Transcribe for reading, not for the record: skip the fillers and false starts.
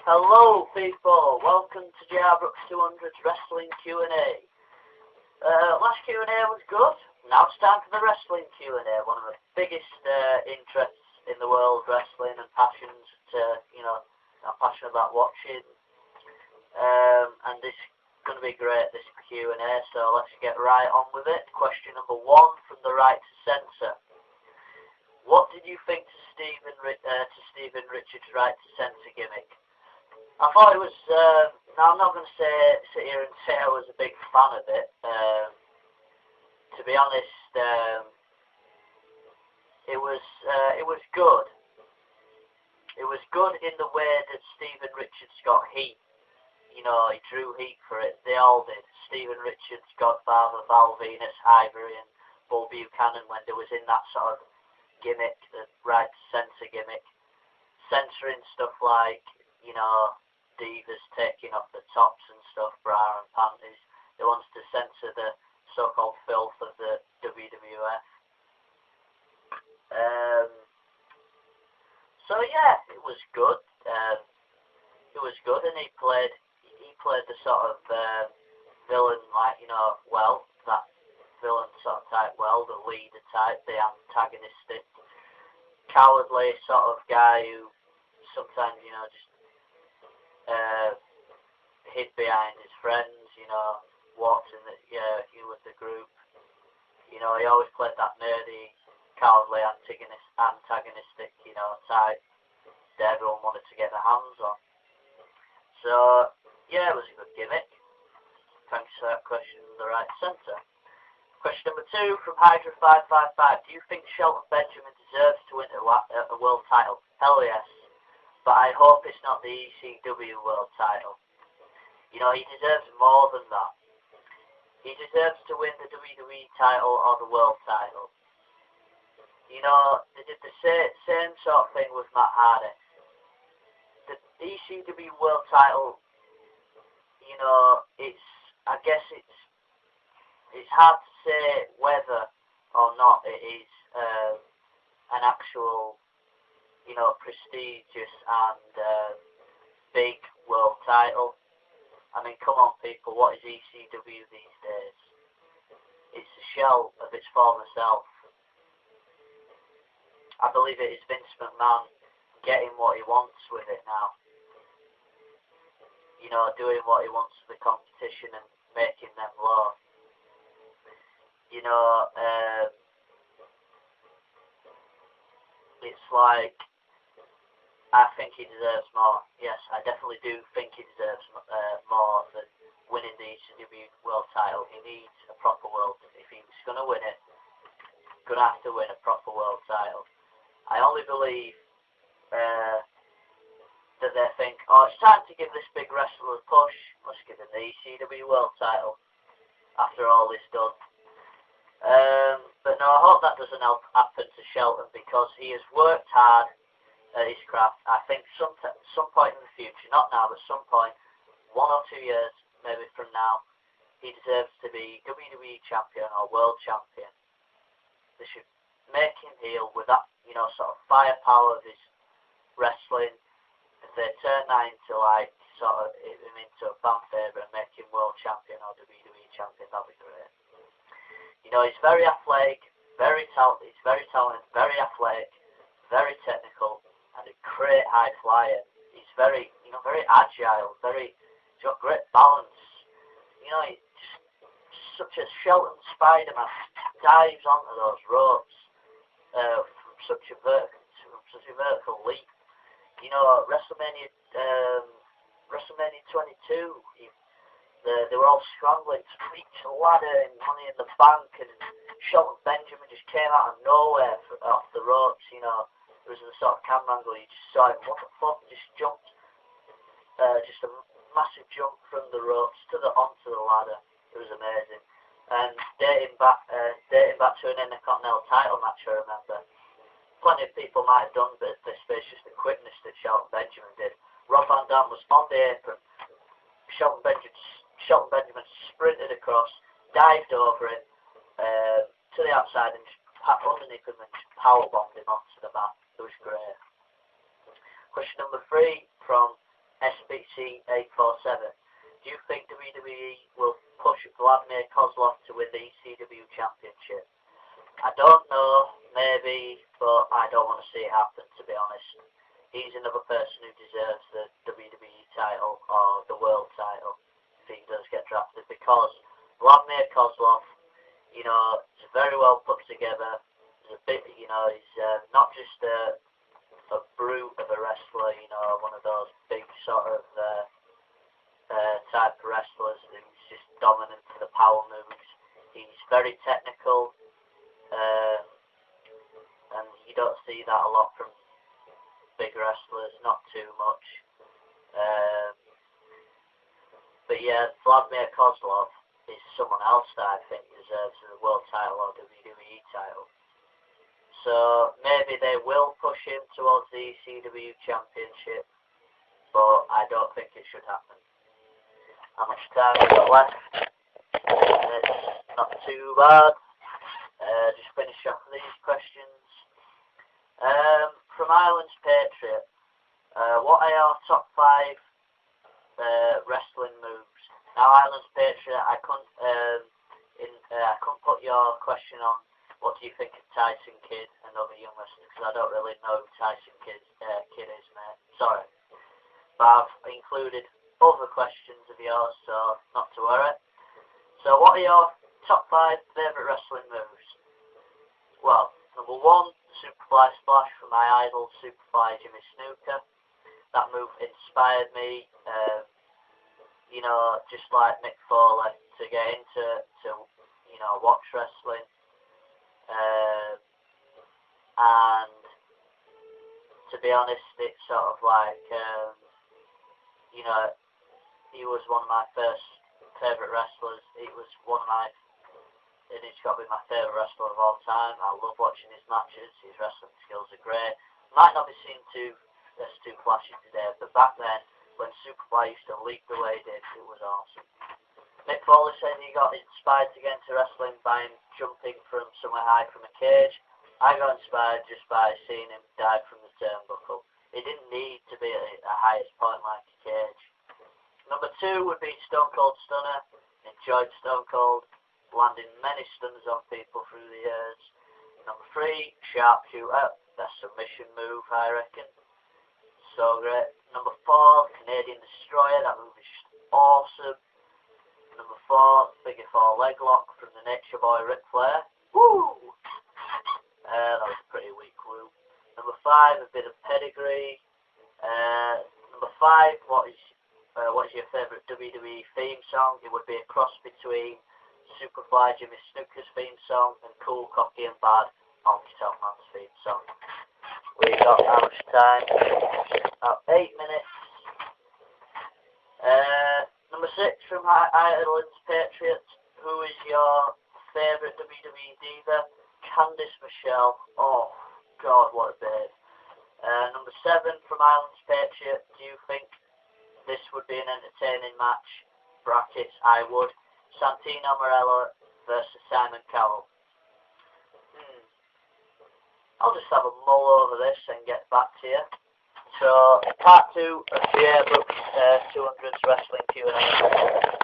Hello people, welcome to JRBrooks200 Wrestling Q A. Last Q was good, now it's time for the Wrestling Q A, one of the biggest interests in the world, wrestling and passions I'm passionate about watching. And this is going to be great, this Q A, so let's get right on with it. Question number 1 from the right to censor. What did you think to Stephen Richards' right to censor gimmick? I thought it was, now I'm not going to sit here and say I was a big fan of it. To be honest, it was good. It was good in the way that Stephen Richards got heat. You know, he drew heat for it. They all did. Stephen Richards, Godfather, Val Venus, Ivory, and Bull Buchanan when they was in that sort of gimmick, the right to censor gimmick. Censoring stuff like, divas taking off the tops and stuff, bra and panties. They wanted to censor the so-called filth of the WWF. So yeah, it was good. It was good, and he played the sort of villain, well, that villain sort of type, well, the leader type, the antagonistic, cowardly sort of guy who sometimes, just hid behind his friends, walked in with the group. He always played that nerdy, cowardly, antagonistic, type that everyone wanted to get their hands on. So, yeah, it was a good gimmick. Thanks for that question, the right centre. Question number 2 from Hydra555. Do you think Shelton Benjamin deserves to win a world title? Hell yes. But I hope it's not the ECW world title. He deserves more than that. He deserves to win the WWE title or the world title. They did the same sort of thing with Matt Hardy. The ECW world title, it's hard to say whether or not it is an actual, prestigious and big world title. I mean, come on people, what is ECW these days? It's a shell of its former self. I believe it is Vince McMahon getting what he wants with it now. Doing what he wants with the competition and making them low. It's like, I think he deserves more. Yes, I definitely do think he deserves more than winning the ECW world title. He needs a proper world. If he's going to win it, he's going to have to win a proper world title. I only believe that they think, it's time to give this big wrestler a push. Let's give him the ECW world title after all is done. But no, I hope that doesn't happen to Shelton, because he has worked hard at his craft. I think some point in the future, not now, but some point, 1 or 2 years maybe from now, he deserves to be WWE champion or world champion. They should make him heel with that, sort of firepower of his wrestling. If they turn that into into a fan favourite and make him world champion or WWE champion, that'd be great. He's very athletic, very talented, very athletic, very technical, and a great high flyer. He's very, very agile, he's got great balance. He's such a Shelton Spider-Man, dives onto those ropes from such a vertical leap. WrestleMania 22, they were all scrambling to reach the ladder and Money in the Bank, and Shelton Benjamin just came out of nowhere off the ropes. There was a sort of camera angle, you just saw him, what the fuck, just jumped, just a massive jump from the ropes onto the ladder. It was amazing. And dating back to an Intercontinental title match, I remember. Plenty of people might have done this, but it's just the quickness that Shelton Benjamin did. Rob Van Dam was on the apron. Shelton Benjamin sprinted across, dived over it to the outside, and just underneath him and just powerbombed him onto the mat. It was great. Question number 3 from Vladimir Kozlov to win the ECW Championship. I don't know, maybe, but I don't want to see it happen, to be honest. He's another person who deserves the WWE title or the world title if he does get drafted, because Vladimir Kozlov, you know, is very well put together. He's a bit, you know, he's not just a brute of a wrestler, you know, one of those big sort of type of wrestlers who's just dominant for the power moves. He's very technical, and you don't see that a lot from big wrestlers, not too much. But yeah, Vladimir Kozlov is someone else that I think deserves the world title or WWE title. So maybe they will push him towards the ECW Championship, but I don't think it should happen. How much time have we got left? It's not too bad. Just finish off these questions. From Ireland's Patriot, what are your top 5 wrestling moves? Now, Ireland's Patriot, I couldn't put your question on what do you think of Tyson Kidd and other young wrestlers, because I don't really know who Tyson Kidd is, mate. Sorry. But I've included other questions of yours, so not to worry. So what are your top 5 favourite wrestling moves? Well, number 1, Superfly Splash from my idol, Superfly Jimmy Snuka. That move inspired me, you know, just like Mick Foley, to get into, you know, watch wrestling. And to be honest, it's sort of like, you know, he was one of my first favourite wrestlers. He was one of my, and he's got to be my favourite wrestler of all time. I love watching his matches. His wrestling skills are great. Might not be seen too flashy today, but back then, when Superfly used to leap the way he did, it was awesome. Mick Foley said he got inspired to get into wrestling by him jumping from somewhere high from a cage. I got inspired just by seeing him dive from the turnbuckle. It didn't need to be at the highest point like a cage. Number 2 would be Stone Cold Stunner. Enjoyed Stone Cold, landing many stunners on people through the years. Number 3, Sharpshooter. Best submission move, I reckon. So great. Number 4, Canadian Destroyer. That move is just awesome. Number 4, Figure 4 leg lock from the Nature Boy Ric Flair. Woo! That was a pretty weak woo. Number 5, a bit of pedigree. Number 5, what is your favourite WWE theme song? It would be a cross between Superfly Jimmy Snuka's theme song and Cool, Cocky and Bad Honky Tonk Man's theme song. We got how much time? About 8 minutes. Number 6 from Ireland's Patriots. Who is your favourite WWE diva? Candice Michelle. Oh, God, what a babe. Number 7 from Ireland's Patriot. Do you think this would be an entertaining match? Brackets, I would. Santino Marella versus Simon Cowell. I'll just have a mull over this and get back to you. So, part 2 of JRBrooks200 Wrestling Q A.